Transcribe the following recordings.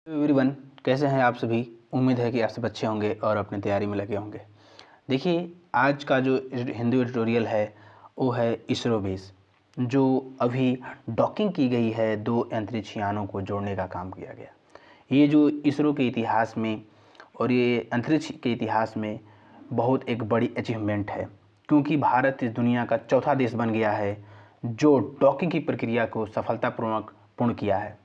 Everyone, कैसे हैं आप सभी। उम्मीद है कि आप सब अच्छे होंगे और अपनी तैयारी में लगे होंगे। देखिए, आज का जो हिंदी एडिटोरियल है वो है इसरो बेस, जो अभी डॉकिंग की गई है। 2 अंतरिक्ष यानों को जोड़ने का काम किया गया। ये जो इसरो के इतिहास में और ये अंतरिक्ष के इतिहास में बहुत एक बड़ी अचीवमेंट है, क्योंकि भारत इस दुनिया का चौथा देश बन गया है जो डॉकिंग की प्रक्रिया को सफलतापूर्वक पूर्ण किया है।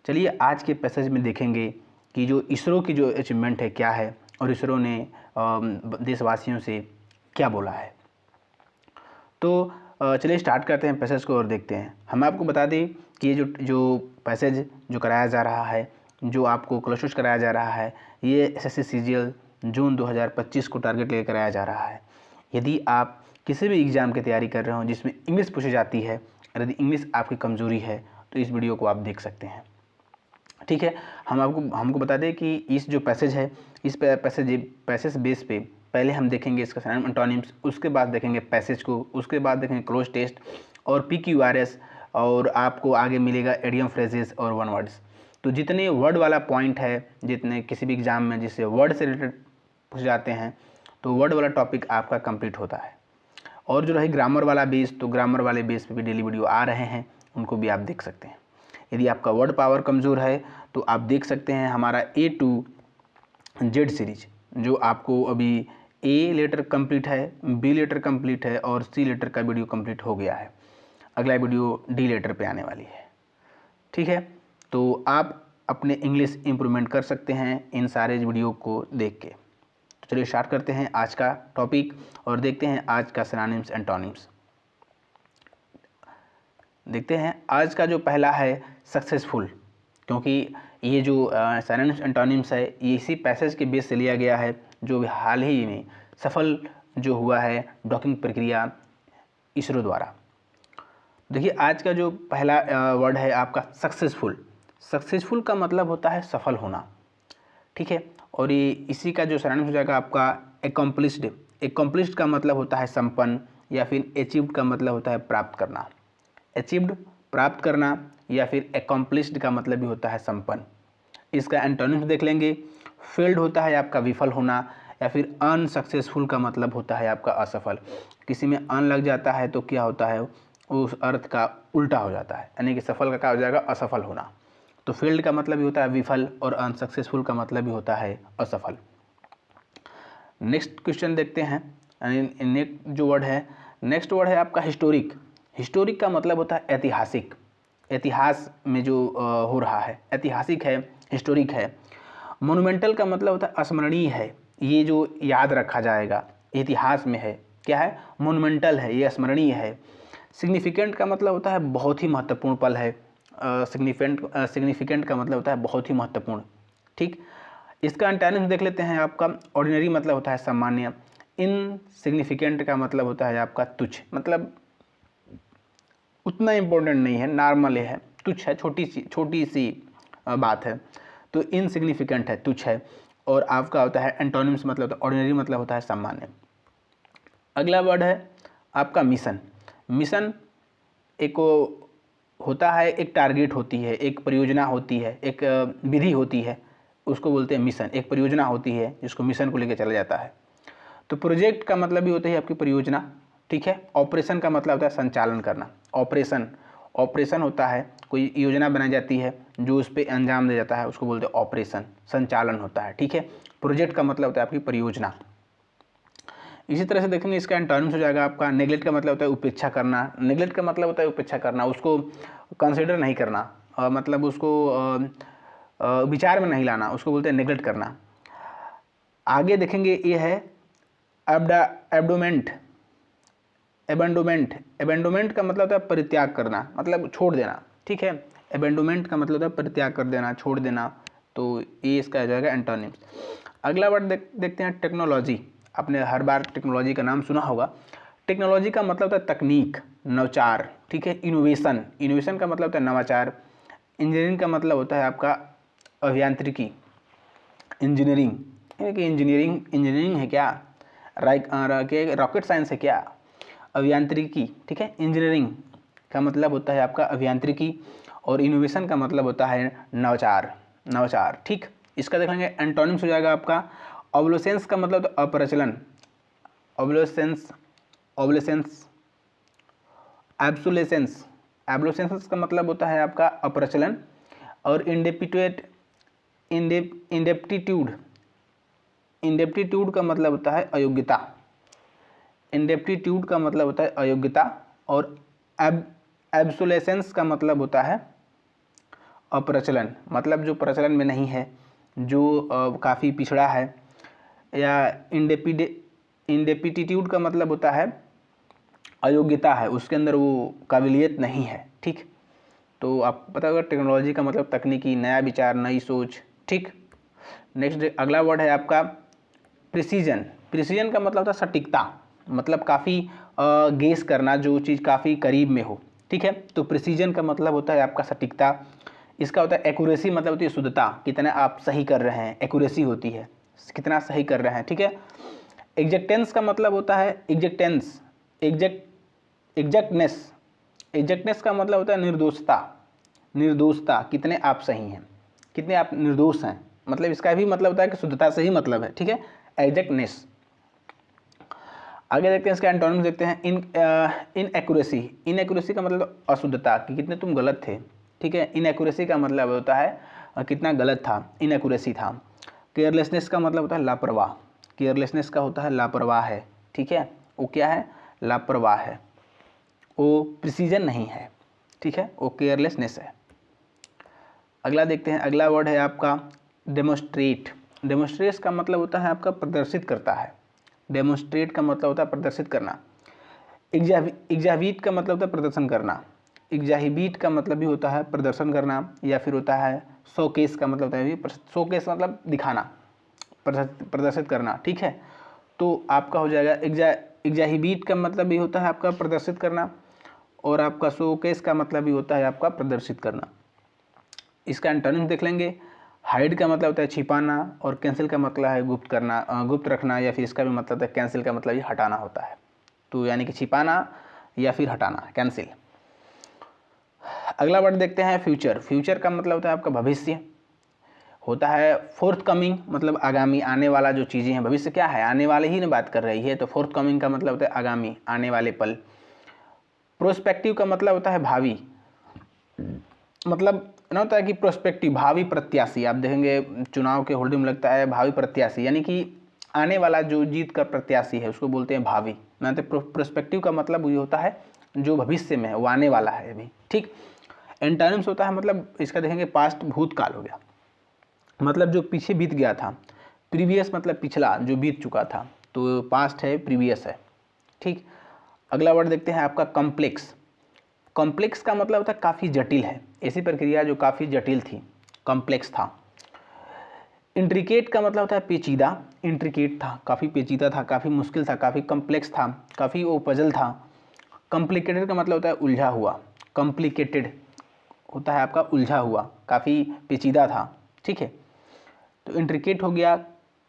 चलिए आज के पैसेज में देखेंगे कि जो इसरो की जो अचीवमेंट है क्या है और इसरो ने देशवासियों से क्या बोला है। तो चलिए स्टार्ट करते हैं पैसेज को और देखते हैं। हम आपको बता दें कि ये जो पैसेज जो कराया जा रहा है, जो आपको क्लस्टर्स कराया जा रहा है, ये एसएससी सीजीएल जून 2025 को टारगेट लेकर कराया जा रहा है। यदि आप किसी भी एग्ज़ाम की तैयारी कर रहे हो जिसमें इंग्लिश पूछी जाती है, यदि इंग्लिश आपकी कमज़ोरी है तो इस वीडियो को आप देख सकते हैं। ठीक है, हमको बता दें कि इस जो पैसेज है, इस पैसेज बेस पे पहले हम देखेंगे इसका सिनोनिम एंटोनिम्स, उसके बाद देखेंगे पैसेज को, उसके बाद देखेंगे क्लोज टेस्ट और PQRS, और आपको आगे मिलेगा एडियम फ्रेजेस और वन वर्ड्स। तो जितने वर्ड वाला पॉइंट है, जितने किसी भी एग्जाम में जिससे वर्ड से रिलेटेड पूछ जाते हैं, तो वर्ड वाला टॉपिक आपका कंप्लीट होता है। और जो रही ग्रामर वाला बेस, तो ग्रामर वाले बेस पे भी डेली वीडियो आ रहे हैं, उनको भी आप देख सकते हैं। यदि आपका वर्ड पावर कमज़ोर है तो आप देख सकते हैं हमारा A to Z सीरीज, जो आपको अभी A लेटर कंप्लीट है, B लेटर कंप्लीट है और C लेटर का वीडियो कंप्लीट हो गया है। अगला वीडियो D लेटर पे आने वाली है। ठीक है, तो आप अपने इंग्लिश इम्प्रूवमेंट कर सकते हैं इन सारे वीडियो को देख के। तो चलिए स्टार्ट करते हैं आज का टॉपिक और देखते हैं आज का सिनोनिम्स एंटोनिम्स। देखते हैं आज का जो पहला है सक्सेसफुल, क्योंकि ये जो सिनोनिम्स एंटोनिम्स है ये इसी पैसेज के बेस से लिया गया है जो हाल ही में सफल जो हुआ है डॉकिंग प्रक्रिया इसरो द्वारा। देखिए आज का जो पहला वर्ड है आपका सक्सेसफुल। सक्सेसफुल का मतलब होता है सफल होना। ठीक है, और ये इसी का जो सिनोनिम्स हो जाएगा आपका एकम्प्लिश्ड। एकम्प्लिश्ड का मतलब होता है संपन्न, या फिर अचीव्ड का मतलब होता है प्राप्त करना। अचीव्ड प्राप्त करना, या फिर एकम्प्लिश्ड का मतलब भी होता है संपन्न। इसका एंटोनिम्स देख लेंगे। फेल्ड होता है आपका विफल होना, या फिर अनसक्सेसफुल का मतलब होता है आपका असफल। किसी में अन लग जाता है तो क्या होता है, उस अर्थ का उल्टा हो जाता है, यानी कि सफल का क्या हो जाएगा, असफल होना। तो फेल्ड का मतलब भी होता है विफल और अनसक्सेसफुल का मतलब भी होता है असफल। नेक्स्ट क्वेश्चन देखते हैं। नेक्स्ट जो वर्ड है, नेक्स्ट वर्ड है आपका हिस्टोरिक। हिस्टोरिक का मतलब होता है ऐतिहासिक। इतिहास में जो हो रहा है ऐतिहासिक है, हिस्टोरिक है। मोनुमेंटल का मतलब होता है अस्मरणीय है, ये जो याद रखा जाएगा इतिहास में है, क्या है, मोनुमेंटल है, ये स्मरणीय है। सिग्निफिकेंट का मतलब होता है बहुत ही महत्वपूर्ण पल है। सिग्निफिकेंट का मतलब होता है बहुत ही महत्वपूर्ण। ठीक, इसका एंटोनिम्स देख लेते हैं। आपका ऑर्डिनरी मतलब होता है सामान्य। इनसिग्निफिकेंट का मतलब होता है आपका तुच्छ, मतलब उतना इम्पोर्टेंट नहीं है, नॉर्मल है, तुच्छ है, छोटी सी बात है। तो इनसिग्निफिकेंट है, तुच्छ है। और आपका होता है एंटोनिम्स मतलब होता है ऑर्डिनरी मतलब होता है सामान्य। अगला वर्ड है आपका मिशन। मिशन एक होता है, एक टारगेट होती है, एक परियोजना होती है, एक विधि होती है, उसको बोलते हैं मिशन। एक परियोजना होती है जिसको मिशन को लेकर चला जाता है। तो प्रोजेक्ट का मतलब भी होता है आपकी परियोजना। ठीक है, ऑपरेशन का मतलब होता है संचालन करना। ऑपरेशन होता है, कोई योजना बनाई जाती है जो उस पर अंजाम दिया जाता है, उसको बोलते हैं ऑपरेशन, संचालन होता है। ठीक है, प्रोजेक्ट का मतलब होता है आपकी परियोजना। इसी तरह से देखेंगे इसका एंटोनिम्स हो जाएगा आपका नेग्लेक्ट का मतलब होता है उपेक्षा करना। नेग्लेक्ट का मतलब होता है उपेक्षा करना, उसको कंसिडर नहीं करना, मतलब उसको विचार में नहीं लाना, उसको बोलते हैं नेग्लेक्ट करना। आगे देखेंगे ये है एबंडोमेंट। एबेंडोमेंट का मतलब होता है परित्याग करना, मतलब छोड़ देना। ठीक है, एबेंडोमेंट का मतलब होता है परित्याग कर देना, छोड़ देना। तो ये इसका आ जाएगा एंटोनिम्स। अगला वर्ड देखते हैं टेक्नोलॉजी। आपने हर बार टेक्नोलॉजी का नाम सुना होगा। टेक्नोलॉजी का मतलब होता है तकनीक, नवचार। ठीक है, इनोवेशन का मतलब होता है नवाचार। इंजीनियरिंग का मतलब होता है आपका अभियांत्रिकी, इंजीनियरिंग। इंजीनियरिंग है क्या, रॉकेट साइंस है क्या, अभियांत्रिकी। ठीक है, इंजीनियरिंग का मतलब होता है आपका अभियांत्रिकी, और इनोवेशन का मतलब होता है नवाचार। नवाचार। ठीक, इसका देख लेंगे एंटोनिम्स हो जाएगा आपका ऑब्लोसेंस का मतलब तो अप्रचलन, ऑब्लोसेंस, ऑब्लोसेंस, एब्सोलेसेंस, एब्लोसेंस का मतलब होता है आपका अप्रचलन, और इंडेपिटुएट, इंडेप्टीट्यूड, इंडेप्टीट्यूड का मतलब होता है अयोग्यता, इंडेप्टीट्यूड का मतलब होता है अयोग्यता, और एब्सोलेसेंस का मतलब होता है अप्रचलन, मतलब जो प्रचलन में नहीं है, जो काफ़ी पिछड़ा है, या इंडेप्टीट्यूड का मतलब होता है अयोग्यता है, उसके अंदर वो काबिलियत नहीं है। ठीक, तो आप पता होगा टेक्नोलॉजी का मतलब तकनीकी, नया विचार, नई सोच। ठीक, नेक्स्ट अगला वर्ड है आपका प्रिसीजन। प्रिसीजन का मतलब होता है सटीकता, मतलब काफ़ी गेस करना, जो चीज़ काफ़ी करीब में हो। ठीक है, तो प्रिसीजन का मतलब होता है आपका सटीकता। इसका होता है एक्यूरेसी, मतलब होती है शुद्धता, कितना आप सही कर रहे हैं, एक्यूरेसी होती है कितना सही कर रहे हैं। ठीक है, एग्जैक्टेंस का मतलब होता है एग्जैक्टेंस, एग्जैक्टनेस, एग्जैक्टनेस का मतलब होता है निर्दोषता, निर्दोषता, कितने आप सही हैं, कितने आप निर्दोष हैं, मतलब इसका भी मतलब होता है कि शुद्धता से ही मतलब है। ठीक है, एग्जैक्टनेस। आगे देखते हैं इसका एंटोनिम्स देखते हैं। इनएक्यूरेसी, इनएक्यूरेसी का मतलब अशुद्धता, कि कितने तुम गलत थे। ठीक है, इनएक्यूरेसी का मतलब होता है कितना गलत था, इनएक्यूरेसी था। केयरलेसनेस का मतलब होता है लापरवाह, केयरलेसनेस का होता है लापरवाह है। ठीक है, वो क्या है, लापरवाह है, वो प्रिसीजन नहीं है। ठीक है, वो केयरलेसनेस है। अगला देखते हैं, अगला वर्ड है आपका डेमोस्ट्रेट। डेमोस्ट्रेट का मतलब होता है आपका प्रदर्शित करता है, डेमोस्ट्रेट का मतलब होता है प्रदर्शित करना। एग्जाहिबिट का मतलब होता है प्रदर्शन करना, एग्जाहिबिट का मतलब भी होता है प्रदर्शन करना, या फिर होता है शोकेस का मतलब होता है, शोकेस मतलब दिखाना, प्रदर्शित करना। ठीक है, तो आपका हो जाएगा एग्जाहिबिट का मतलब भी होता है आपका प्रदर्शित करना, और आपका शोकेस का मतलब भी होता है आपका प्रदर्शित करना। इसका एंटोनिम देख लेंगे। हाइड का मतलब होता है छिपाना, और कैंसिल का मतलब है गुप्त करना, गुप्त रखना, या फिर इसका भी मतलब है कैंसिल का मतलब ये हटाना होता है, तो यानी कि छिपाना या फिर हटाना, कैंसिल। अगला वर्ड देखते हैं फ्यूचर। फ्यूचर का मतलब होता है आपका भविष्य, होता है फोर्थ कमिंग, मतलब आगामी, आने वाला जो चीज़ें हैं। भविष्य क्या है, आने वाले ही ने बात कर रही है, तो फोर्थ कमिंग का मतलब होता है आगामी, आने वाले पल। प्रोस्पेक्टिव का मतलब होता है भावी, मतलब ना होता है कि प्रोस्पेक्टिव, भावी प्रत्याशी। आप देखेंगे चुनाव के होल्डिंग में लगता है भावी प्रत्याशी, यानी कि आने वाला जो जीत का प्रत्याशी है उसको बोलते हैं भावी। ना तो प्रोस्पेक्टिव का मतलब ये होता है जो भविष्य में है, वो आने वाला है अभी। ठीक, एंटोनिम्स होता है मतलब इसका देखेंगे पास्ट, भूतकाल हो गया, मतलब जो पीछे बीत गया था। प्रीवियस मतलब पिछला, जो बीत चुका था, तो पास्ट है, प्रीवियस है। ठीक, अगला वर्ड देखते हैं आपका कॉम्प्लेक्स। कॉम्प्लेक्स का मतलब होता है काफ़ी जटिल है, ऐसी प्रक्रिया जो काफ़ी जटिल थी, कॉम्प्लेक्स था। इंट्रिकेट का मतलब होता है पेचीदा, इंट्रिकेट था, काफ़ी पेचीदा था, काफ़ी मुश्किल था, काफ़ी कॉम्प्लेक्स था, काफ़ी वो पजल था। कॉम्प्लिकेटेड का मतलब होता है उलझा हुआ, कॉम्प्लिकेटेड होता है आपका उलझा हुआ, काफ़ी पेचीदा था। ठीक है, तो इंट्रिकेट हो गया,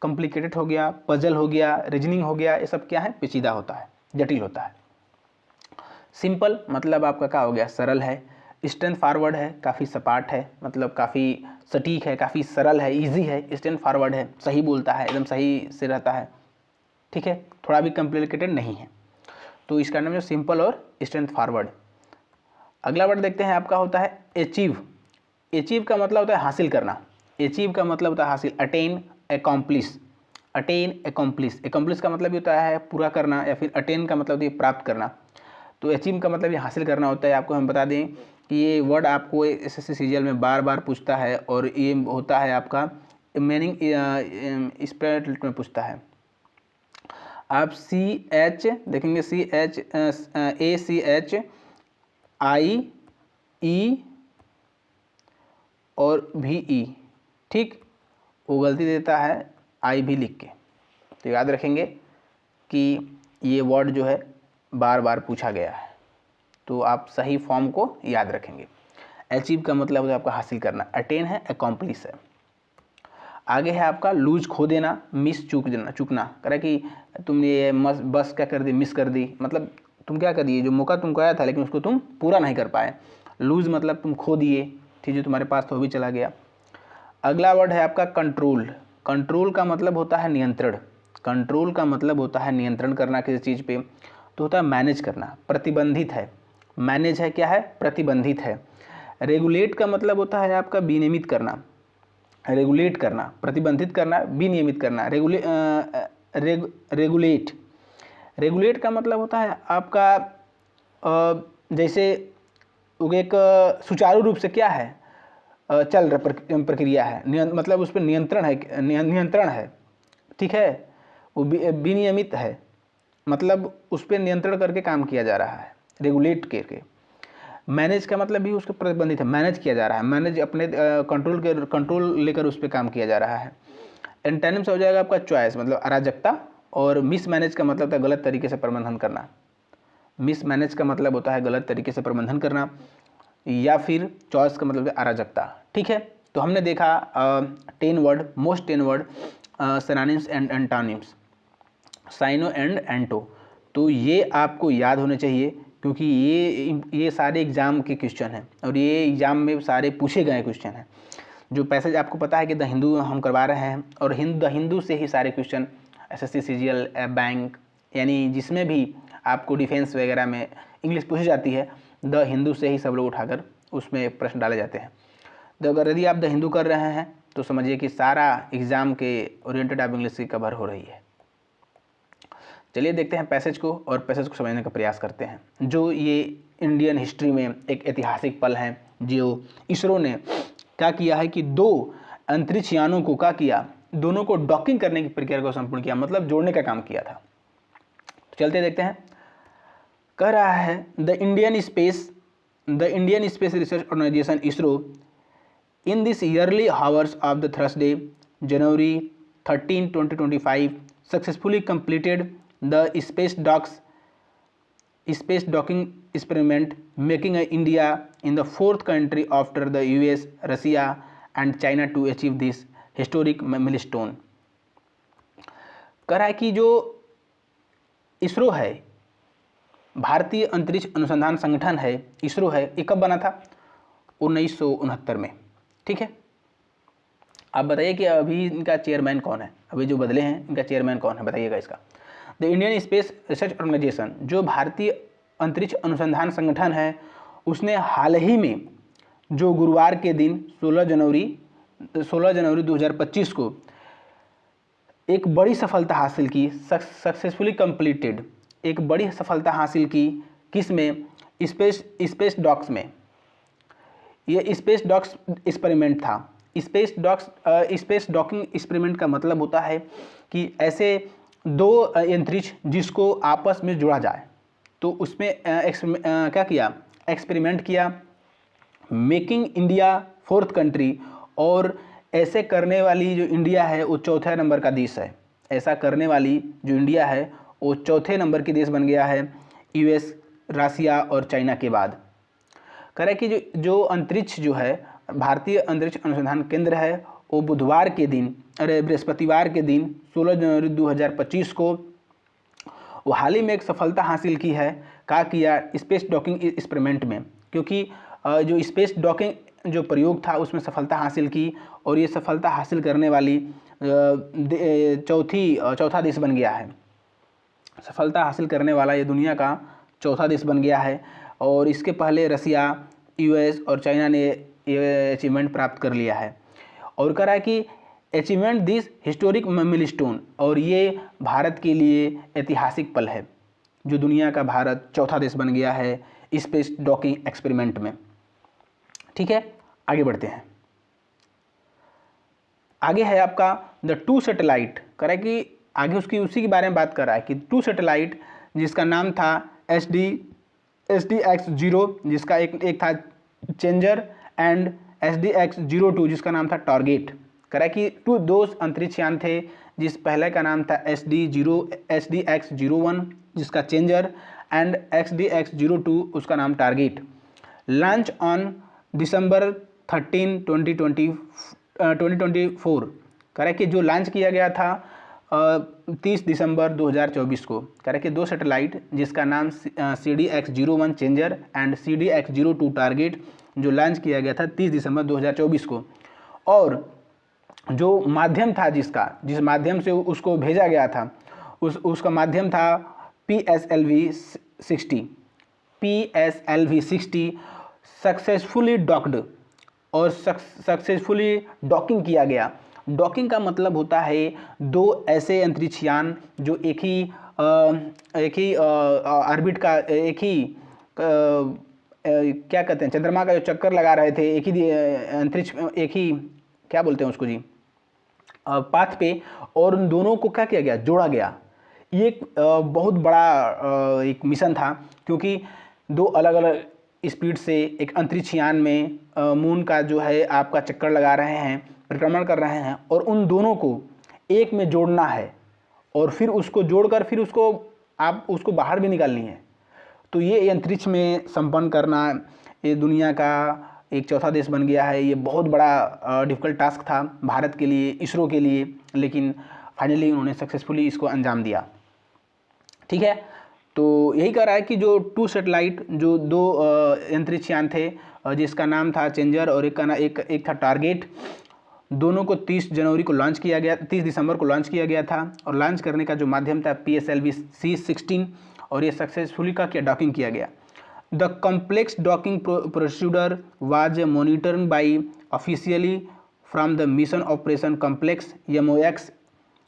कॉम्प्लिकेटेड हो गया, पजल हो गया, रीजनिंग हो गया, ये सब क्या है, पेचीदा होता है, जटिल होता है। सिंपल मतलब आपका क्या हो गया, सरल है। स्ट्रेंथ फॉरवर्ड है, काफ़ी सपाट है, मतलब काफ़ी सटीक है, काफ़ी सरल है, इजी है। स्ट्रेंथ फॉरवर्ड है, सही बोलता है, एकदम सही से रहता है। ठीक है, थोड़ा भी कॉम्प्लिकेटेड नहीं है, तो इसका नाम है सिंपल और स्ट्रेंथ फॉरवर्ड। अगला वर्ड देखते हैं आपका होता है अचीव। अचीव का मतलब होता है हासिल करना, अचीव का मतलब होता है हासिल, attain, accomplish, attain, accomplish. Accomplish का मतलब ये होता है पूरा करना, या फिर अटेन का मतलब ये प्राप्त करना। तो अचीव का मतलब ये हासिल करना होता है। आपको हम बता दें कि ये वर्ड आपको एसएससी सीजीएल में बार बार पूछता है, और ये होता है आपका मीनिंग स्प्रेड में पूछता है। आप CH देखेंगे, CHACHIE और VE, ठीक, वो गलती देता है आई भी लिख के, तो याद रखेंगे कि ये वर्ड जो है बार बार पूछा गया है, तो आप सही फॉर्म को याद रखेंगे। अचीव का मतलब होता है आपका हासिल करना, अटेन है, अकॉम्प्लिश है। आगे है आपका लूज, खो देना, मिस, चूक देना, चूकना। कह रहा कि तुमने ये बस क्या कर दी, मिस कर दी, मतलब तुम क्या कर दिए, जो मौका तुमको आया था लेकिन उसको तुम पूरा नहीं कर पाए। लूज मतलब तुम खो दिए, ठीक, जो तुम्हारे पास तो भी चला गया। अगला वर्ड है आपका कंट्रोल। कंट्रोल का मतलब होता है नियंत्रण। कंट्रोल का मतलब होता है नियंत्रण करना किसी चीज़ पे। तो होता है मैनेज करना, प्रतिबंधित है। मैनेज है क्या है, प्रतिबंधित है। रेगुलेट का मतलब होता है आपका विनियमित करना। रेगुलेट करना, प्रतिबंधित करना, विनियमित करना। रेगुलेट। रेगुलेट का मतलब होता है आपका जैसे एक सुचारू रूप से क्या है चल रहा प्रक्रिया है, मतलब उस पर नियंत्रण है, नियंत्रण है, ठीक है। वो विनियमित है, मतलब उस पर नियंत्रण करके काम किया जा रहा है, रेगुलेट करके। मैनेज का मतलब भी उसको प्रतिबंधित है, मैनेज किया जा रहा है, मैनेज अपने कंट्रोल लेकर उस पर काम किया जा रहा है। एंटोनिम्स हो जाएगा आपका चॉइस, मतलब अराजकता, और मिसमैनेज का मतलब था गलत तरीके से प्रबंधन करना। मिसमैनेज का मतलब होता है गलत तरीके से प्रबंधन करना, या फिर चॉइस का मतलब है अराजकता, ठीक है। तो हमने देखा 10 word, most 10 word, synonyms and antonyms, syno and anto. तो ये आपको याद होने चाहिए, क्योंकि ये सारे एग्जाम के क्वेश्चन हैं, और ये एग्जाम में सारे पूछे गए क्वेश्चन हैं। जो पैसेज आपको पता है कि द हिंदू हम करवा रहे हैं, और द हिंदू से ही सारे क्वेश्चन एसएससी, सीजीएल, बैंक, यानी जिसमें भी आपको डिफेंस वगैरह में इंग्लिश पूछी जाती है, द हिंदू से ही सब लोग उठाकर उसमें प्रश्न डाले जाते हैं। तो अगर यदि आप द हिंदू कर रहे हैं तो समझिए कि सारा एग्जाम के ओरिएंटेड आप इंग्लिश की कवर हो रही है। चलिए देखते हैं पैसेज को, और पैसेज को समझने का प्रयास करते हैं। जो ये इंडियन हिस्ट्री में एक ऐतिहासिक पल है, जो इसरो ने क्या किया है कि 2 अंतरिक्ष यानों को क्या किया, दोनों को डॉकिंग करने की प्रक्रिया को संपूर्ण किया, मतलब जोड़ने का काम किया था। तो चलते देखते हैं। कह रहा है the Indian Space Research Organisation ISRO in this yearly hours of the Thursday, January 13, 2025, successfully completed the space docking experiment, making India in the 4th country after the US, Russia and China to achieve this historic milestone. कह रहा है कि जो इसरो है, भारतीय अंतरिक्ष अनुसंधान संगठन है, इसरो है, ये कब बना था? 1969 में, ठीक है। आप बताइए कि अभी इनका चेयरमैन कौन है, अभी जो बदले हैं इनका चेयरमैन कौन है, बताइएगा इसका। The Indian Space Research Organisation, जो भारतीय अंतरिक्ष अनुसंधान संगठन है, उसने हाल ही में जो गुरुवार के दिन 16 जनवरी 2025 को एक बड़ी सफलता हासिल की, सक्सेसफुली कंप्लीटेड, एक बड़ी सफलता हासिल की, किस में? स्पेस डॉक्स में। ये स्पेस डॉक्स एक्सपेरिमेंट था। स्पेस डॉकिंग एक्सपेरिमेंट का मतलब होता है कि ऐसे 2 अंतरिक्ष जिसको आपस में जोड़ा जाए, तो उसमें क्या किया? एक्सपेरिमेंट किया, मेकिंग इंडिया 4th कंट्री, और ऐसे करने वाली जो इंडिया है वो 4थे नंबर का देश है। ऐसा करने वाली जो इंडिया है वो 4थे नंबर की देश बन गया है, यूएस, रसिया और चाइना के बाद। कह रहा है कि जो अंतरिक्ष जो है, भारतीय अंतरिक्ष अनुसंधान केंद्र है, वो बृहस्पतिवार के दिन 16 जनवरी 2025 को वो हाल ही में एक सफलता हासिल की है। क्या किया? स्पेस डॉकिंग एक्सपेरिमेंट में, क्योंकि जो स्पेस डॉकिंग जो प्रयोग था उसमें सफलता हासिल की, और ये सफलता हासिल करने वाली चौथा देश बन गया है। सफलता हासिल करने वाला ये दुनिया का चौथा देश बन गया है, और इसके पहले रसिया, यूएस और चाइना ने ये अचीवमेंट प्राप्त कर लिया है। और कह रहा है कि अचीवमेंट दिस हिस्टोरिक मिलस्टोन, और ये भारत के लिए ऐतिहासिक पल है, जो दुनिया का भारत चौथा देश बन गया है स्पेस डॉकिंग एक्सपेरिमेंट में, ठीक है। आगे बढ़ते हैं। आगे है आपका द 2 सैटेलाइट। कह रहा है कि आगे उसकी उसी के बारे में बात कर रहा है कि 2 सैटेलाइट जिसका नाम था SDX-0, जिसका एक था चेंजर, एंड SDX-02 जिसका नाम था टारगेट। कह रहा है कि 2 अंतरिक्ष यान थे, जिस पहले का नाम था SDX-01 जिसका चेंजर, एंड SDX-02 उसका नाम टारगेट। Launch on December 13, 2024। कह रहा है कि जो लॉन्च किया गया था 30 दिसंबर 2024 को। कह रहे कि 2 सैटेलाइट जिसका नाम CDX-01 changer and CDX-02 target जो लॉन्च किया गया था 30 दिसंबर 2024 को, और जो माध्यम था जिस माध्यम से उसको भेजा गया था, उसका माध्यम था PSLV-60। PSLV-60 सक्सेसफुली डॉक्ड और सक्सेसफुली डॉकिंग किया गया। डॉकिंग का मतलब होता है दो ऐसे अंतरिक्ष यान जो एक ही ऑर्बिट का, एक ही क्या कहते हैं, चंद्रमा का जो चक्कर लगा रहे थे, एक ही अंतरिक्ष, एक ही क्या बोलते हैं उसको जी, पाथ पे, और उन दोनों को क्या किया गया, जोड़ा गया। ये एक बहुत बड़ा एक मिशन था, क्योंकि दो अलग अलग स्पीड से एक अंतरिक्ष यान में मून का जो है आपका चक्कर लगा रहे हैं, परिक्रमण कर रहे हैं, और उन दोनों को एक में जोड़ना है, और फिर उसको जोड़कर फिर आप उसको बाहर भी निकालनी है। तो ये अंतरिक्ष में संपन्न करना, ये दुनिया का एक चौथा देश बन गया है। ये बहुत बड़ा डिफ़िकल्ट टास्क था भारत के लिए, इसरो के लिए, लेकिन फाइनली उन्होंने सक्सेसफुली इसको अंजाम दिया। ठीक है, तो यही कह रहा है कि जो 2 सैटेलाइट, जो 2 अंतरिक्ष यान थे, जिसका नाम था चेंजर और एक था टारगेट, दोनों को 30 जनवरी को लॉन्च किया गया, 30 दिसंबर को लॉन्च किया गया था, और लॉन्च करने का जो माध्यम था PSLV-C16, और ये सक्सेसफुली क्या डॉकिंग किया गया। The complex docking procedure was monitored by officially from the mission operation complex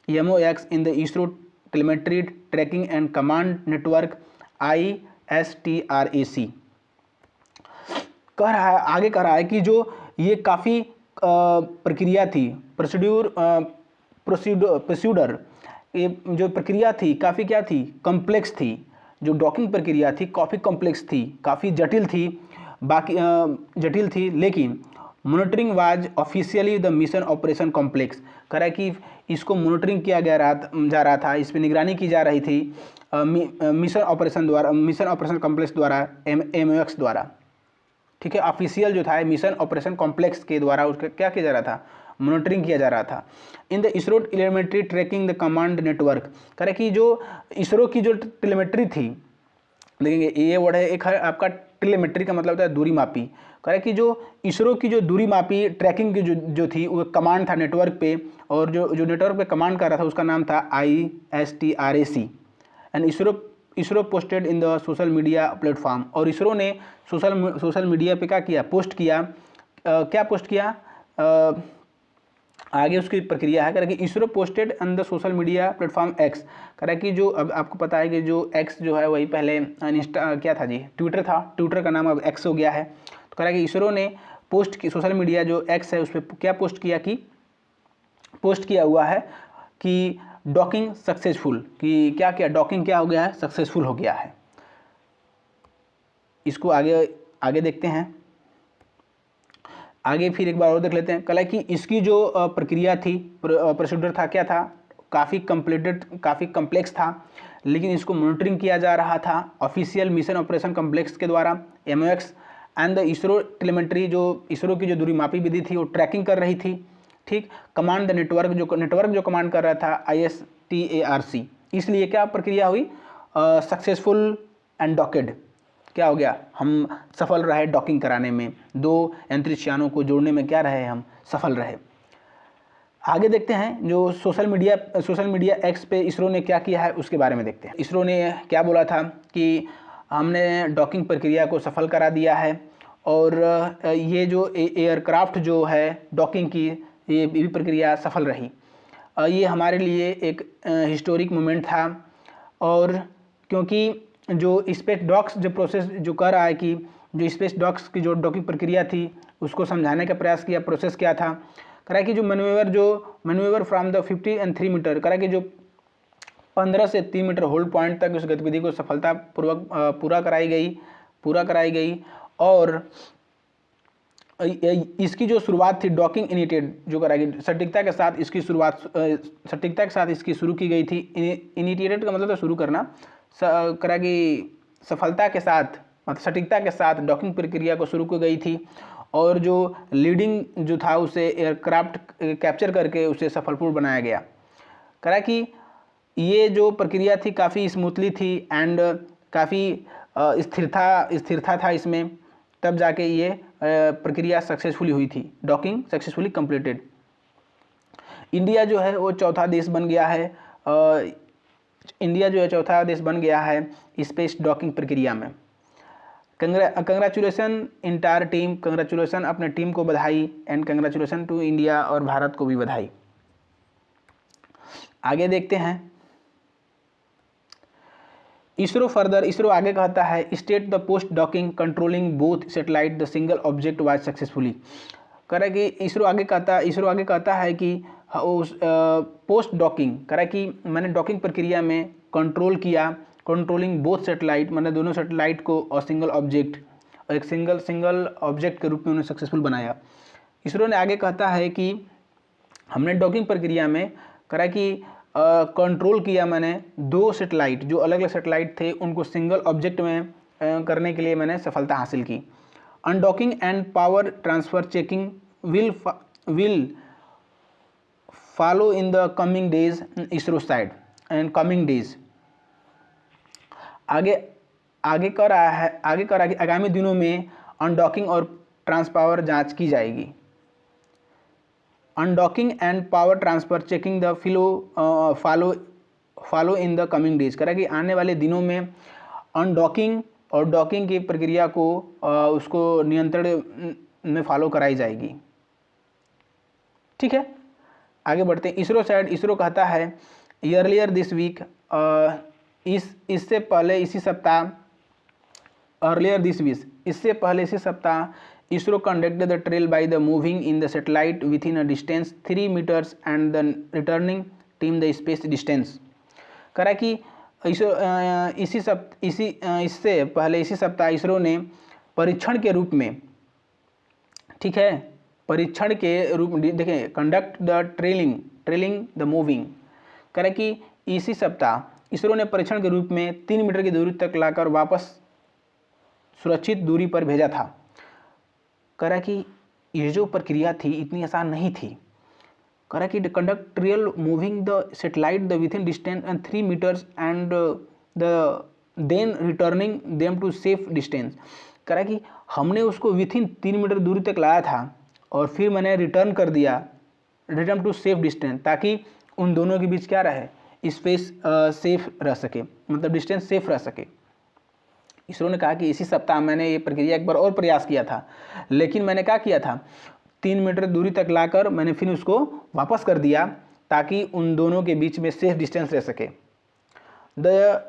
MOX in the ISRO telemetry tracking and command network ISTRAC। कह रहा है, आगे कह रहा है कि जो ये काफ़ी प्रक्रिया थी, प्रोसीडर, ये जो प्रक्रिया थी काफ़ी क्या थी, कॉम्प्लेक्स थी। जो डॉकिंग प्रक्रिया थी काफ़ी कॉम्प्लेक्स थी, काफ़ी जटिल थी, लेकिन monitoring was officially the mission operation complex. कह रहा है कि इसको मॉनिटरिंग किया जा रहा था, इस पर निगरानी की जा रही थी मिशन ऑपरेशन कॉम्प्लेक्स द्वारा, MOX द्वारा। ठीक है, ऑफिशियल जो था मिशन ऑपरेशन कॉम्प्लेक्स के द्वारा उसका क्या किया जा रहा था, मॉनिटरिंग किया जा रहा था। In the ISRO telemetry tracking the command network. कह रहे कि जो इसरो की जो टेलीमेट्री थी, देखेंगे ये वर्ड है, एक है आपका टेलीमेट्री का मतलब होता है दूरी मापी। कह रहे कि जो इसरो की जो दूरी मापी ट्रैकिंग की जो थी, वो कमांड था नेटवर्क पे, और जो नेटवर्क पे कमांड कर रहा था उसका नाम था ISTRAC। And ISRO posted in the social media platform. और इसरो ने सोशल मीडिया पे क्या किया, पोस्ट किया। क्या पोस्ट किया, आगे उसकी प्रक्रिया है। कह रहा कि ISRO posted on the social media platform X। कह रहा कि जो अब आपको पता है कि जो X जो है वही पहले इंस्टा क्या था जी, ट्विटर था, ट्विटर का नाम अब X हो गया है। तो कह रहा कि इसरो ने पोस्ट की, सोशल मीडिया जो X है उस पर क्या पोस्ट किया हुआ है कि डॉकिंग सक्सेसफुल, कि क्या क्या डॉकिंग क्या हो गया है, सक्सेसफुल हो गया है। इसको आगे देखते हैं, आगे फिर एक बार और देख लेते हैं। कल कि इसकी जो प्रक्रिया थी, प्रोसीडर था, क्या था, काफ़ी कम्प्लेक्स था, लेकिन इसको मॉनिटरिंग किया जा रहा था ऑफिशियल मिशन ऑपरेशन कॉम्प्लेक्स के द्वारा, MOX and the ISRO telemetry, जो इसरो की जो दूरी मापी विधि थी वो ट्रैकिंग कर रही थी। ठीक, कमांड द नेटवर्क जो कमांड कर रहा था ISTARC। इसलिए क्या प्रक्रिया हुई, सक्सेसफुल एंड डॉकेड, क्या हो गया, हम सफल रहे डॉकिंग कराने में, 2 अंतरिक्ष यानों को जोड़ने में क्या रहे, हम सफल रहे। आगे देखते हैं जो सोशल मीडिया X पे इसरो ने क्या किया है उसके बारे में देखते हैं। इसरो ने क्या बोला था कि हमने डॉकिंग प्रक्रिया को सफल करा दिया है, और ये जो एयरक्राफ्ट जो है डॉकिंग की, ये भी प्रक्रिया सफल रही। ये हमारे लिए एक हिस्टोरिक मोमेंट था, और क्योंकि जो स्पेस डॉक्स जो प्रोसेस जो कर रहा है, कि जो स्पेस डॉक्स की जो डॉकिंग प्रक्रिया थी उसको समझाने का प्रयास किया, प्रोसेस क्या था। कह रहा है कि जो manoeuvre from the 50 and 3 metre, कह रहा है कि जो 15 से 3 मीटर होल्ड पॉइंट तक उस गतिविधि को सफलतापूर्वक पूरा कराई गई। और इसकी जो शुरुआत थी डॉकिंग इनिटेड जो कराई, सटीकता के साथ इसकी शुरू की गई थी। इनिटिएटेड का मतलब है शुरू करना, करा कि सफलता के साथ, मतलब सटीकता के साथ डॉकिंग प्रक्रिया को शुरू की गई थी, और जो लीडिंग जो था उसे एयरक्राफ्ट कैप्चर करके उसे सफलपूर्ण बनाया गया। करा कि ये जो प्रक्रिया थी काफ़ी स्मूथली थी, एंड काफ़ी स्थिरता था इसमें, तब जाके ये प्रक्रिया सक्सेसफुली हुई थी, डॉकिंग सक्सेसफुली कंप्लीटेड। इंडिया जो है वो चौथा देश बन गया है, इंडिया जो है चौथा देश बन गया है स्पेस डॉकिंग प्रक्रिया में। कंग्रेचुलेसन इंटायर टीम, कंग्रेचुलेसन अपने टीम को बधाई, एंड कंग्रेचुलेसन टू इंडिया, और भारत को भी बधाई। आगे देखते हैं इसरो फर्दर, इसरो आगे कहता है state the post docking controlling both satellite the single object was successfully. कह रहा है कि इसरो आगे कहता है कि उस पोस्ट डॉकिंग, कह रहा है कि मैंने डॉकिंग प्रक्रिया में कंट्रोल किया, कंट्रोलिंग बोथ सेटेलाइट, मैंने दोनों सेटेलाइट को और सिंगल ऑब्जेक्ट, और एक सिंगल ऑब्जेक्ट के रूप में उन्हें सक्सेसफुल बनाया। इसरो ने आगे कहता है कि हमने डॉकिंग प्रक्रिया में कह रहा है कि कंट्रोल किया मैंने दो सेटेलाइट, जो अलग अलग सेटेलाइट थे उनको सिंगल ऑब्जेक्ट में करने के लिए मैंने सफलता हासिल की। Undocking and power transfer checking will follow in the coming days ISRO side and coming days. आगे कर रहा है कि आगामी दिनों में अनडॉकिंग और ट्रांसपावर जांच की जाएगी। Undocking and power transfer checking the follow in the coming days. कह रहा है कि आने वाले दिनों में अनडॉकिंग और डॉकिंग की प्रक्रिया को उसको नियंत्रण में फॉलो कराई जाएगी। ठीक है, आगे बढ़ते हैं। इसरो साइड, इसरो कहता है अर्लियर दिस वीक, इससे पहले इसी सप्ताह ISRO conducted the trail by the moving in the satellite within a distance 3 metres and the returning team the space distance. कह रहा है कि इससे पहले इसी सप्ताह इसरो ने परीक्षण के रूप में, ठीक है, परीक्षण के रूप में देखें, conduct the trailing the moving. कह रहा है कि इसी सप्ताह इसरो ने परीक्षण के रूप में 3 मीटर की दूरी तक लाकर वापस सुरक्षित दूरी पर भेजा था। कह रहा है कि ये जो प्रक्रिया थी इतनी आसान नहीं थी। कह रहा है कि conduct trial moving the satellite the with in distance and 3 metres and the then returning them to safe distance. कह रहा है कि हमने उसको विथ इन 3 मीटर दूरी तक लाया था और फिर मैंने रिटर्न कर दिया, रिटर्न टू सेफ डिस्टेंस, ताकि उन दोनों के बीच क्या रहे, स्पेस सेफ रह सके, मतलब डिस्टेंस सेफ रह सके। इसरो ने कहा कि इसी सप्ताह मैंने ये प्रक्रिया एक बार और प्रयास किया था, लेकिन मैंने क्या किया था, 3 मीटर दूरी तक लाकर मैंने फिर उसको वापस कर दिया ताकि उन दोनों के बीच में सेफ डिस्टेंस रह सके। The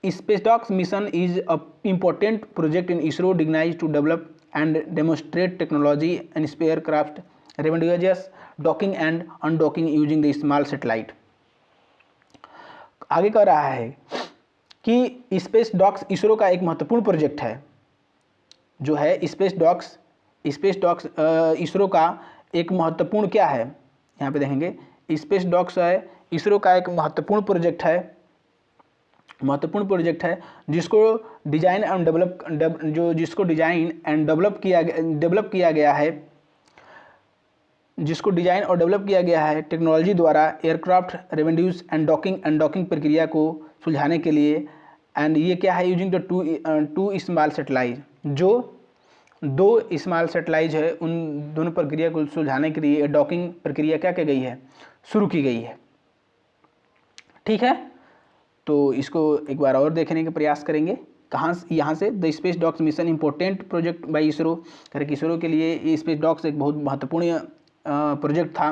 SpaDeX mission is a important project in ISRO designed to develop and demonstrate technology and spare craft rendezvous docking and undocking using the small satellite. आगे कह रहा है कि स्पेस डॉक्स इसरो का एक महत्वपूर्ण प्रोजेक्ट है, जो है स्पेस डॉक्स इसरो का एक महत्वपूर्ण क्या है, यहाँ पे देखेंगे, स्पेस डॉक्स है इसरो का एक महत्वपूर्ण प्रोजेक्ट है जिसको डिजाइन एंड डेवलप किया गया है टेक्नोलॉजी द्वारा एयरक्राफ्ट रेवेन्यूज एंड डॉकिंग प्रक्रिया को सुलझाने के लिए। एंड ये क्या है, using the two small satellite, जो 2 स्मॉल सेटेलाइट है, उन दोनों प्रक्रिया को सुलझाने के लिए डॉकिंग प्रक्रिया क्या की गई है, शुरू की गई है। ठीक है, तो इसको एक बार और देखने का प्रयास करेंगे। यहाँ से the space docks mission important project by ISRO, करें इसरो के लिए ये स्पेस डॉक्स एक बहुत महत्वपूर्ण प्रोजेक्ट था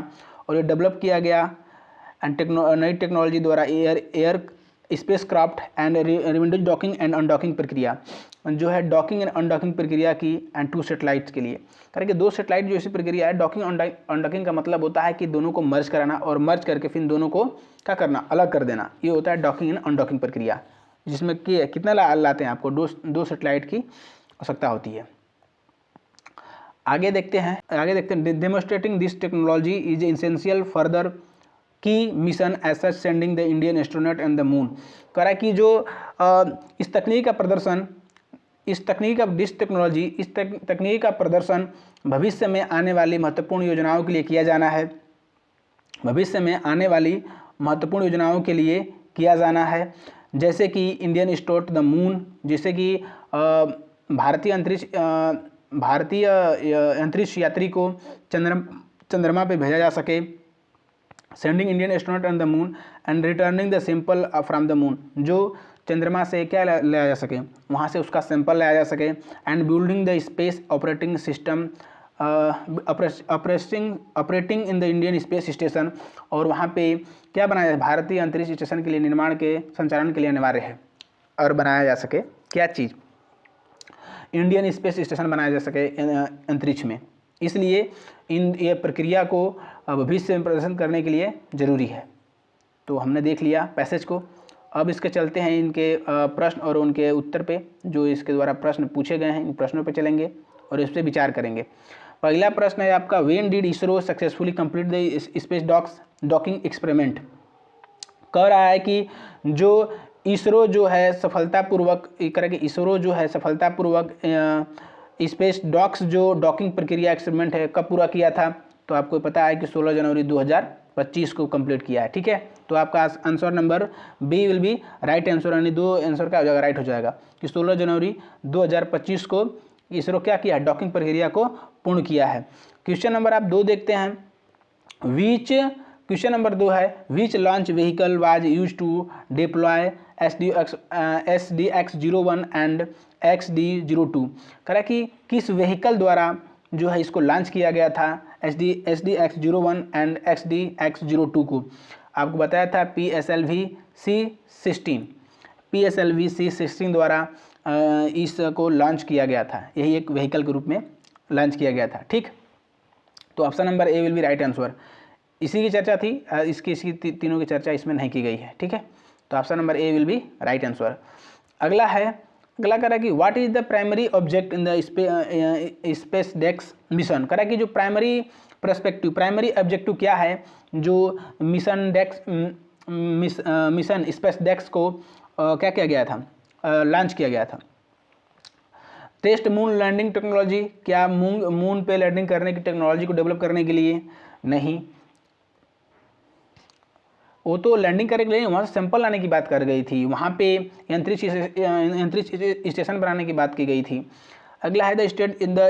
और ये डेवलप किया गया एंड नई टेक्नोलॉजी द्वारा air space craft and rendezvous docking and undocking प्रक्रिया, जो है डॉकिंग एंड अनडॉकिंग प्रक्रिया की एंड 2 सेटेलाइट्स के लिए। करें कि 2 सेटेलाइट जो ऐसी प्रक्रिया है, डॉकिंग अनडॉकिंग का मतलब होता है कि दोनों को मर्ज कराना और मर्ज करके फिर दोनों को क्या करना, अलग कर देना, ये होता है डॉकिंग एंड अनडॉकिंग प्रक्रिया, जिसमें कि कितना लाते हैं आपको, 2 सेटेलाइट की आवश्यकता होती है। आगे देखते हैं demonstrating this technology is essential further key mission as such sending the Indian astronaut and the moon. कह रहा है कि जो इस तकनीक का प्रदर्शन भविष्य में आने वाली महत्वपूर्ण योजनाओं के लिए किया जाना है, जैसे कि इंडियन एस्ट्रोनॉट द मून, जैसे कि भारतीय अंतरिक्ष यात्री को चंद्रमा पे भेजा जा सके, sending Indian astronaut on the moon and returning the sample from the moon, जो चंद्रमा से क्या लाया जा सके, वहाँ से उसका सैंपल लाया जा सके। And building the space operating system operating in the Indian space station, और वहाँ पे क्या बनाया जाए, भारतीय अंतरिक्ष स्टेशन के लिए निर्माण के संचालन के लिए अनिवार्य है और बनाया जा सके क्या चीज़, इंडियन स्पेस स्टेशन बनाया जा सके अंतरिक्ष में। इसलिए ये प्रक्रिया को भविष्य में प्रदर्शन करने के लिए ज़रूरी है। तो हमने देख लिया पैसेज को। अब इसके चलते हैं इनके प्रश्न और उनके उत्तर पे, जो इसके द्वारा प्रश्न पूछे गए हैं, इन प्रश्नों पे चलेंगे और इस पर विचार करेंगे। पहला प्रश्न है आपका, when did ISRO successfully complete the space docking experiment. कह रहा है कि जो इसरो जो है सफलतापूर्वक इसरो जो है सफलतापूर्वक स्पेस डॉक्स जो डॉकिंग प्रक्रिया एक्सपेरिमेंट है कब पूरा किया था। तो आपको पता है कि 16 जनवरी 2025 को कंप्लीट किया है। ठीक है, तो आपका answer number B will be right answer, यानी दो आंसर का हो जाएगा, राइट हो जाएगा कि 16 जनवरी 2025 को इसरो क्या किया, डॉकिंग प्रक्रिया को पूर्ण किया है। क्वेश्चन नंबर आप 2 देखते हैं, क्वेश्चन नंबर 2 है, which launch vehicle was use to deploy SDX-01 and XD-02। कह कि किस व्हीकल द्वारा जो है इसको लॉन्च किया गया था, SDX-01 एंड XD-X-02 को। आपको बताया था PSLV-C16 द्वारा इसको लॉन्च किया गया था, यही एक व्हीकल के रूप में लॉन्च किया गया था। ठीक, तो option number A will be right answer. इसी की चर्चा थी, इसकी तीनों की चर्चा इसमें नहीं की गई है। ठीक है, तो option number A will be right answer. अगला कह रहा है कि what is the primary object in the space dex mission. कह रहा है कि जो प्राइमरी ऑब्जेक्टिव क्या है जो मिशन स्पेस डेक्स को क्या किया गया था, लॉन्च किया गया था। टेस्ट मून लैंडिंग टेक्नोलॉजी, क्या मून पे लैंडिंग करने की टेक्नोलॉजी को डेवलप करने के लिए, नहीं, वो तो लैंडिंग करने के लिए वहाँ से सैंपल लाने की बात कर गई थी, वहाँ पे अंतरिक्ष स्टेशन बनाने की बात की गई थी। अगला है द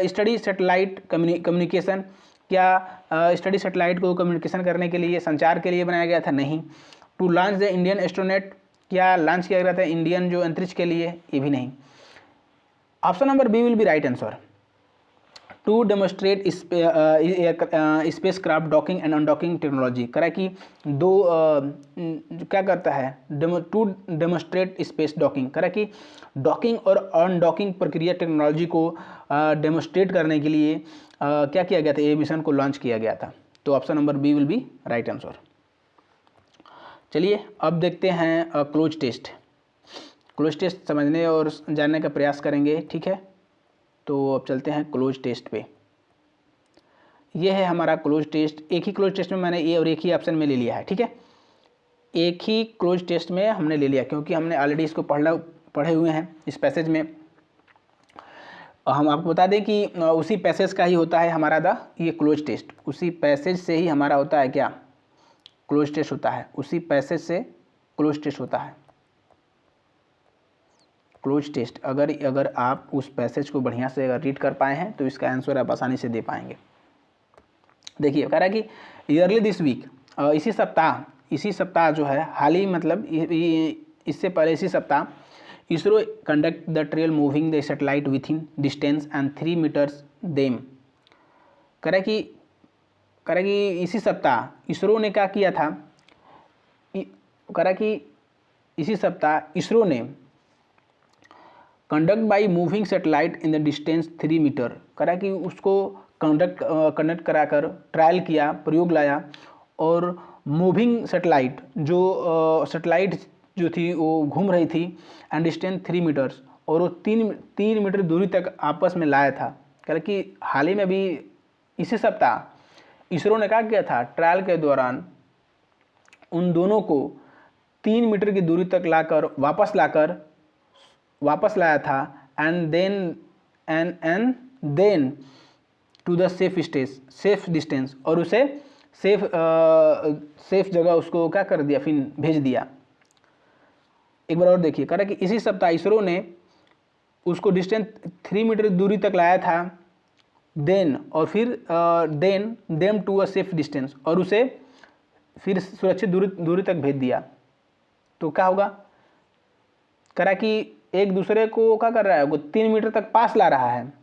स्टडी सैटेलाइट कम्युनिकेशन, क्या स्टडी सैटेलाइट को कम्युनिकेशन करने के लिए, संचार के लिए बनाया गया था, नहीं। To launch the Indian astronaut, क्या लॉन्च किया गया था इंडियन जो अंतरिक्ष के लिए, ये भी नहीं। Option number B will be right answer. To demonstrate spacecraft docking and undocking technology. करा कि क्या करता है, टू डेमोस्ट्रेट स्पेस डॉकिंग, करा कि डॉकिंग और अनडॉकिंग प्रक्रिया टेक्नोलॉजी को डेमोस्ट्रेट करने के लिए क्या किया गया था, ये मिशन को लॉन्च किया गया था। तो option number B will be right answer. चलिए अब देखते हैं क्लोज टेस्ट। क्लोज टेस्ट समझने और जानने का प्रयास करेंगे। ठीक है, तो अब चलते हैं क्लोज टेस्ट पे। ये है हमारा क्लोज टेस्ट। एक ही क्लोज टेस्ट में मैंने ए और एक ही ऑप्शन में ले लिया है। ठीक है, एक ही क्लोज टेस्ट में हमने ले लिया क्योंकि हमने ऑलरेडी इसको पढ़े हुए हैं इस पैसेज में। हम आपको बता दें कि उसी पैसेज का ही होता है हमारा ये क्लोज टेस्ट, उसी पैसेज से ही हमारा होता है क्या, क्लोज टेस्ट होता है, उसी पैसेज से क्लोज टेस्ट होता है। क्लोज टेस्ट अगर आप उस पैसेज को बढ़िया से अगर रीड कर पाए हैं तो इसका आंसर आप आसानी से दे पाएंगे। देखिए कह रहा है कि ईयरली दिस वीक, इसी सप्ताह जो है हाल ही, मतलब इससे पहले इसी सप्ताह ISRO conduct the trial moving the satellite with in distance and 3 metres them. कह रहा है कि इसी सप्ताह इसरो ने क्या किया था, कह रहा है कि इसी सप्ताह इसरो ने conduct by moving satellite in the distance 3 metre, करा कि उसको कंडक्ट कराकर ट्रायल किया, प्रयोग लाया, और मूविंग सैटेलाइट सैटेलाइट जो थी वो घूम रही थी, एंड डिस्टेंस 3 मीटर्स, और वो 3 मीटर दूरी तक आपस में लाया था। कह कि हाल ही में भी इसी सप्ताह इसरो ने क्या किया था, ट्रायल के दौरान उन दोनों को 3 मीटर की दूरी तक वापस लाया था, and then to the safe distance, और उसे सेफ जगह उसको क्या कर दिया, फिर भेज दिया। एक बार और देखिए, कह रहा कि इसी सप्ताह इसरो ने उसको डिस्टेंस 3 मीटर दूरी तक लाया था, देन और फिर them to a safe distance, और उसे फिर सुरक्षित दूरी तक भेज दिया, तो क्या होगा, करा कि एक दूसरे को क्या कर रहा है, वो 3 मीटर तक पास ला रहा है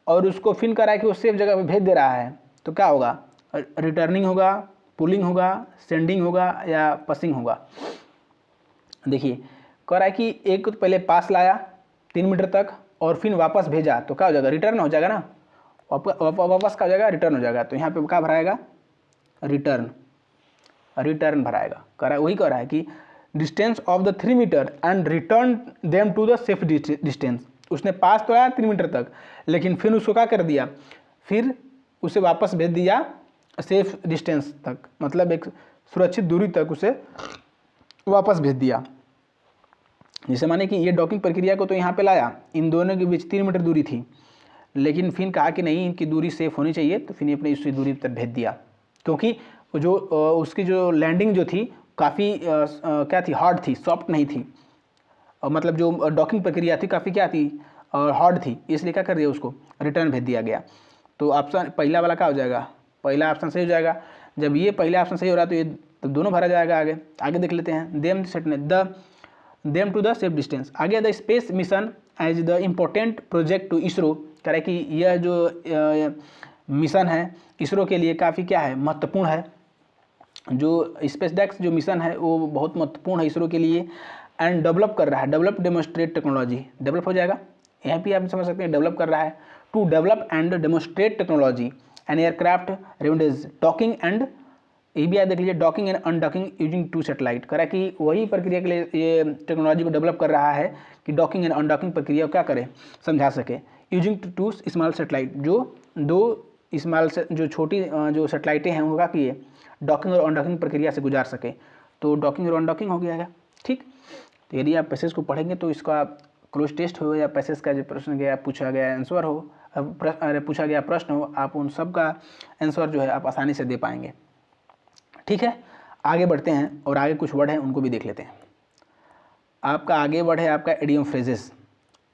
और उसको फिर करा कि वो सेफ जगह पे भेज दे रहा है, तो क्या होगा, रिटर्निंग होगा, पुलिंग होगा, सेंडिंग होगा या पसिंग होगा। देखिए कह रहा है कि एक तो पहले पास लाया 3 मीटर तक और फिर वापस भेजा, तो क्या हो जाएगा, रिटर्न हो जाएगा ना, वापस का हो जाएगा, रिटर्न हो जाएगा। तो यहाँ पे क्या भराएगा, रिटर्न भराएगा। कह रहा है, वही कह रहा है कि distance of the 3 metre and return them to the safe distance. उसने पास तो आया 3 मीटर तक, लेकिन फिर उसको क्या कर दिया, फिर उसे वापस भेज दिया सेफ डिस्टेंस तक, मतलब एक सुरक्षित दूरी तक उसे वापस भेज दिया। जैसे माने कि ये डॉकिंग प्रक्रिया को तो यहाँ पे लाया, इन दोनों के बीच 3 मीटर दूरी थी, लेकिन फिर कहा कि नहीं इनकी दूरी सेफ होनी चाहिए, तो फिर अपने इस दूरी तक भेज दिया, क्योंकि जो उसकी जो लैंडिंग जो थी काफ़ी क्या थी, हार्ड थी, सॉफ्ट नहीं थी, मतलब जो डॉकिंग प्रक्रिया थी काफ़ी क्या थी, हार्ड थी, इसलिए क्या कर दिया, उसको रिटर्न भेज दिया गया। तो ऑप्शन पहला वाला क्या हो जाएगा, पहला ऑप्शन सही हो जाएगा। जब ये पहला ऑप्शन सही हो रहा है तो ये तो दोनों भरा जाएगा। आगे देख लेते हैं, them to the safe distance. आगे the space mission as the important project to ISRO, कह रहा है कि यह जो मिशन है इसरो के लिए काफ़ी क्या है, महत्वपूर्ण है। जो स्पेस डेक्स जो मिशन है वो बहुत महत्वपूर्ण है इसरो के लिए। एंड डेवलप कर रहा है, डेवलप डेमोस्ट्रेट टेक्नोलॉजी, डेवलप हो जाएगा, यहाँ पे आप समझ सकते हैं डेवलप कर रहा है। To develop and demonstrate technology and aircraft rendezvous docking and, ये भी आप देख लीजिए, docking and undocking using 2 satellite. करा कि वही प्रक्रिया के लिए ये टेक्नोलॉजी को डेवलप कर रहा है कि डॉकिंग एंड अनडॉकिंग प्रक्रिया को क्या करे, समझा सके। यूजिंग 2 स्मॉल सैटेलाइट, जो 2 स्मॉल से जो छोटी जो सैटेलाइटें हैं उनका कि ये डॉकिंग और अनडॉकिंग प्रक्रिया से गुजार सके, तो डॉकिंग और अनडॉकिंग हो गया है। ठीक, तो यदि आप पैसेज को पढ़ेंगे तो इसका क्लोज टेस्ट हो या पैसेज का जो प्रश्न गया पूछा गया आंसर हो, पूछा गया प्रश्न हो, आप उन सब का आंसर जो है आप आसानी से दे पाएंगे। ठीक है, आगे बढ़ते हैं और आगे कुछ वर्ड हैं उनको भी देख लेते हैं। आपका आगे वर्ड है आपका एडियम फ्रेजेस।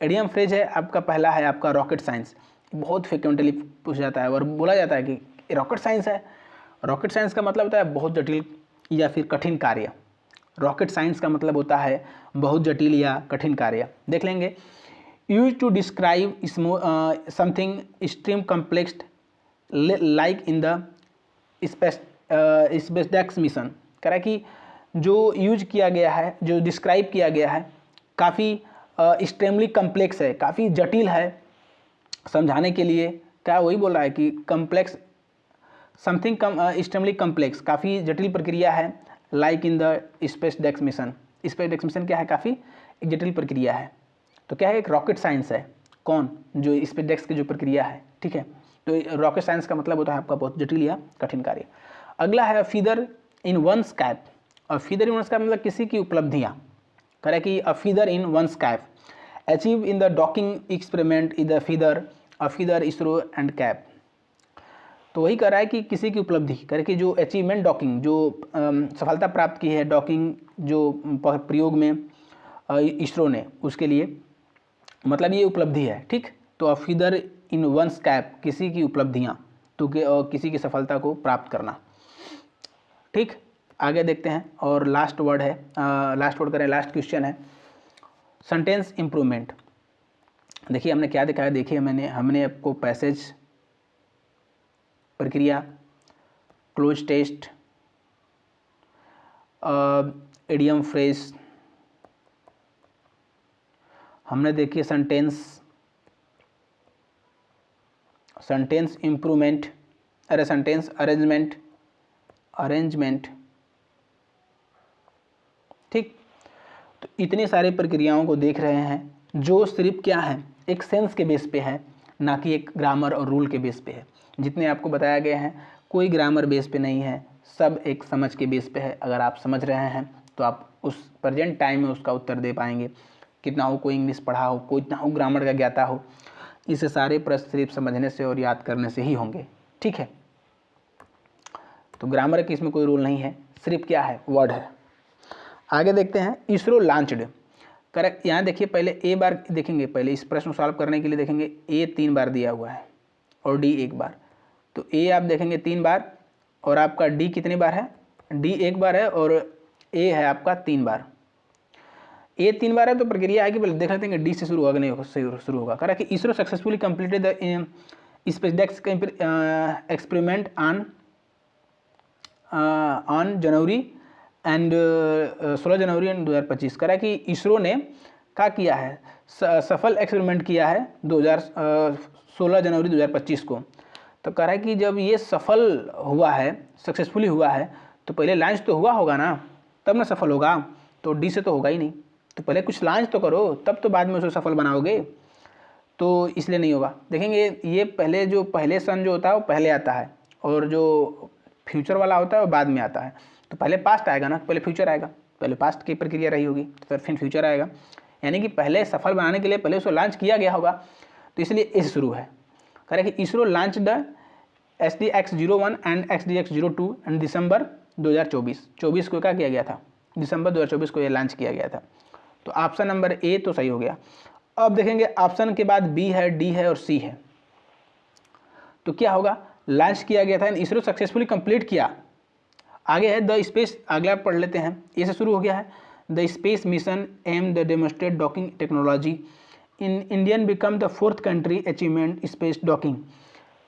एडियम फ्रेज है आपका पहला है आपका रॉकेट साइंस। बहुत फ्रिक्वेंटली पूछा जाता है और बोला जाता है कि रॉकेट साइंस है। रॉकेट साइंस का मतलब होता है बहुत जटिल या फिर कठिन कार्य। रॉकेट साइंस का मतलब होता है बहुत जटिल या कठिन कार्य। देख लेंगे, use to describe something extreme complex like in the SpaDeX mission. कह रहा है कि जो यूज किया गया है, जो डिस्क्राइब किया गया है, काफ़ी एक्सट्रीमली कम्प्लेक्स है, काफ़ी जटिल है समझाने के लिए। क्या वही बोल रहा है कि कम्प्लेक्स समथिंग एक्सट्रीमली कम्प्लेक्स, काफ़ी जटिल प्रक्रिया है, like in the SpaDeX mission. SpaDeX mission क्या है, काफ़ी एक जटिल प्रक्रिया है। तो क्या है, एक रॉकेट साइंस है, कौन, जो स्पेसडेक्स की जो प्रक्रिया है। ठीक है, तो रॉकेट साइंस का मतलब होता है आपका बहुत जटिल या कठिन कार्य। अगला है फीदर इन वंस कैप। और फीदर इन वंस कैप मतलब किसी की उपलब्धियाँ। कह रहा है कि a feather in one's cap achieve in the docking experiment in the feather, a feather ISRO and cap. तो वही कह रहा है कि किसी की उपलब्धि, कह रहा है कि जो अचीवमेंट डॉकिंग, जो सफलता प्राप्त की है डॉकिंग जो प्रयोग में इसरो ने, उसके लिए मतलब ये उपलब्धि है। ठीक, तो अ फीदर इन वंस कैप किसी की उपलब्धियाँ, तो किसी की सफलता को प्राप्त करना। ठीक, आगे देखते हैं और लास्ट वर्ड है, लास्ट वर्ड करें, लास्ट क्वेश्चन है सेंटेंस इम्प्रूवमेंट। देखिए हमने क्या दिखाया, देखिए हमने आपको पैसेज, प्रक्रिया, क्लोज टेस्ट, इडियम फ्रेज, हमने देखिए सेंटेंस इम्प्रूवमेंट, अरे सेंटेंस अरेंजमेंट। ठीक, तो इतनी सारी प्रक्रियाओं को देख रहे हैं जो सिर्फ क्या है, एक सेंस के बेस पे है, ना कि एक ग्रामर और रूल के बेस पे है। जितने आपको बताया गया है कोई ग्रामर बेस पे नहीं है, सब एक समझ के बेस पे है। अगर आप समझ रहे हैं तो आप उस प्रेजेंट टाइम में उसका उत्तर दे पाएंगे। कितना हो कोई इंग्लिश पढ़ा हो, कोई इतना हो ग्रामर का ज्ञाता हो, इसे सारे प्रश्न सिर्फ समझने से और याद करने से ही होंगे। ठीक है, तो ग्रामर की इसमें कोई रूल नहीं है, सिर्फ क्या है, वर्ड है। आगे देखते हैं, इसरो लॉन्च्ड। करेक्ट, यहाँ देखिए पहले ए बार देखेंगे, पहले इस प्रश्न को सॉल्व करने के लिए देखेंगे ए 3 बार दिया हुआ है और डी 1 बार। तो ए आप देखेंगे 3 बार और आपका डी कितनी बार है, डी एक बार है और ए है आपका 3 बार। ए 3 बार है तो प्रक्रिया है कि पहले देख लेते हैं कि डी से शुरू होगा नहीं शुरू होगा। कह रहा है कि ISRO successfully completed the SpaDeX experiment on January and 16 January 2025। कह रहा है कि इसरो ने क्या किया है, सफल एक्सपेरिमेंट किया है 16 जनवरी 2025 को। तो कह रहा है कि जब ये सफल हुआ है, सक्सेसफुली हुआ है, तो पहले लॉन्च तो हुआ होगा ना, तब ना सफल होगा। तो डी से तो होगा ही नहीं, तो पहले कुछ लॉन्च तो करो, तब तो बाद में उसे सफल बनाओगे, तो इसलिए नहीं होगा। देखेंगे ये पहले सन जो होता है वो पहले आता है, और जो फ्यूचर वाला होता है वो बाद में आता है। तो पहले पास्ट आएगा ना, पहले फ्यूचर आएगा, पहले पास्ट की प्रक्रिया रही होगी तो फिर फ्यूचर आएगा, यानी कि पहले सफल बनाने के लिए पहले उसको लॉन्च किया गया होगा, तो इसलिए इस शुरू है। कह रहे कि ISRO launch the SDX-01 and XDX-02 and December 2024 को क्या किया गया था, दिसंबर 2024 को ये लॉन्च किया गया था। तो ऑप्शन नंबर ए तो सही हो गया। अब देखेंगे ऑप्शन के बाद बी है, डी है और सी है, तो क्या होगा, लॉन्च किया गया था, इसरो सक्सेसफुली कंप्लीट किया। आगे है द स्पेस, अगला पढ़ लेते हैं, ये से शुरू हो गया है। The space mission am the demonstrate docking technology in Indian become the 4th country achievement space docking.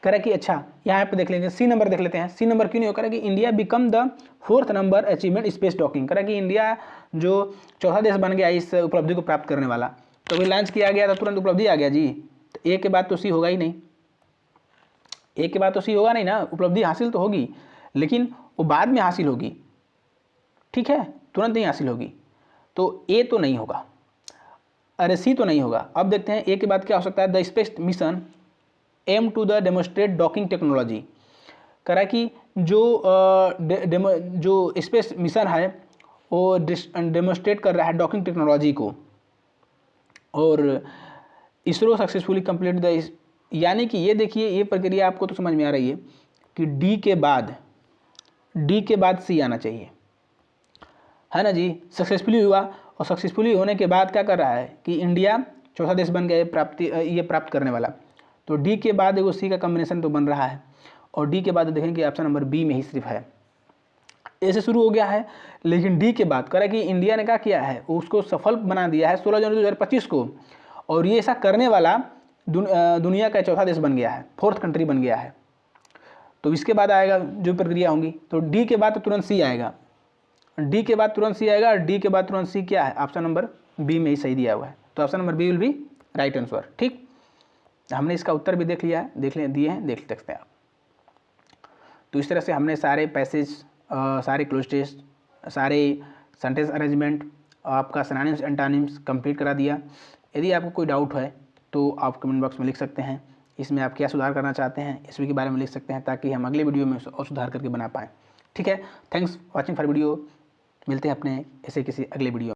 कह रहा है कि अच्छा यहाँ पे देख लेंगे, सी नंबर देख लेते हैं। सी नंबर क्यों नहीं हो, कह रहा है कि India become the 4th number achievement space docking. कह रहा है कि इंडिया जो चौथा देश बन गया इस उपलब्धि को प्राप्त करने वाला। तो अभी लॉन्च किया गया था, तुरंत उपलब्धि आ गया जी, तो ए के बाद तो सी होगा ही नहीं, ए के बाद तो सी होगा नहीं ना, उपलब्धि हासिल तो होगी लेकिन वो बाद में हासिल होगी, ठीक है, तुरंत नहीं हासिल होगी। तो ए तो नहीं होगा, अरे सी तो नहीं होगा। अब देखते हैं ए के बाद क्या हो सकता है। The space mission aim to the demonstrate docking technology. कह रहा है कि जो स्पेस मिशन है वो डेमोस्ट्रेट कर रहा है डॉकिंग टेक्नोलॉजी को, और इसरो सक्सेसफुली कंप्लीट द, यानी कि ये देखिए ये प्रक्रिया आपको तो समझ में आ रही है कि डी के बाद सी आना चाहिए, है ना जी। सक्सेसफुली हुआ, और सक्सेसफुली होने के बाद क्या कर रहा है कि इंडिया चौथा देश बन गया ये प्राप्त करने वाला। तो डी के बाद एगो सी का कॉम्बिनेशन तो बन रहा है, और डी के बाद देखेंगे ऑप्शन नंबर बी में ही सिर्फ है। ए से शुरू हो गया है, लेकिन डी के बाद कह रहा है कि इंडिया ने क्या किया है, उसको सफल बना दिया है 16 जनवरी 2025 को, और ये ऐसा करने वाला दुनिया का चौथा देश बन गया है, 4th कंट्री बन गया है। तो इसके बाद आएगा जो प्रक्रिया होंगी, तो डी के बाद तो तुरंत सी आएगा, डी के बाद तुरंत सी आएगा, और डी के बाद तुरंत सी क्या है, ऑप्शन नंबर बी में ही सही दिया हुआ है। तो option number B will be right answer. ठीक, हमने इसका उत्तर भी देख लिया है, दिए हैं, देख सकते हैं आप। तो इस तरह से हमने सारे पैसेज, सारे क्लोज टेस्ट, सारे सेंटेंस अरेंजमेंट, आपका सिनोनिम्स एंटोनिम्स कंप्लीट करा दिया। यदि आपको कोई डाउट है तो आप कमेंट बॉक्स में लिख सकते हैं, इसमें आप क्या सुधार करना चाहते हैं इसके बारे में लिख सकते हैं, ताकि हम अगले वीडियो में और सुधार करके बना पाएँ। ठीक है, थैंक्स वॉचिंग फॉर वीडियो, मिलते हैं अपने ऐसे किसी अगले वीडियो।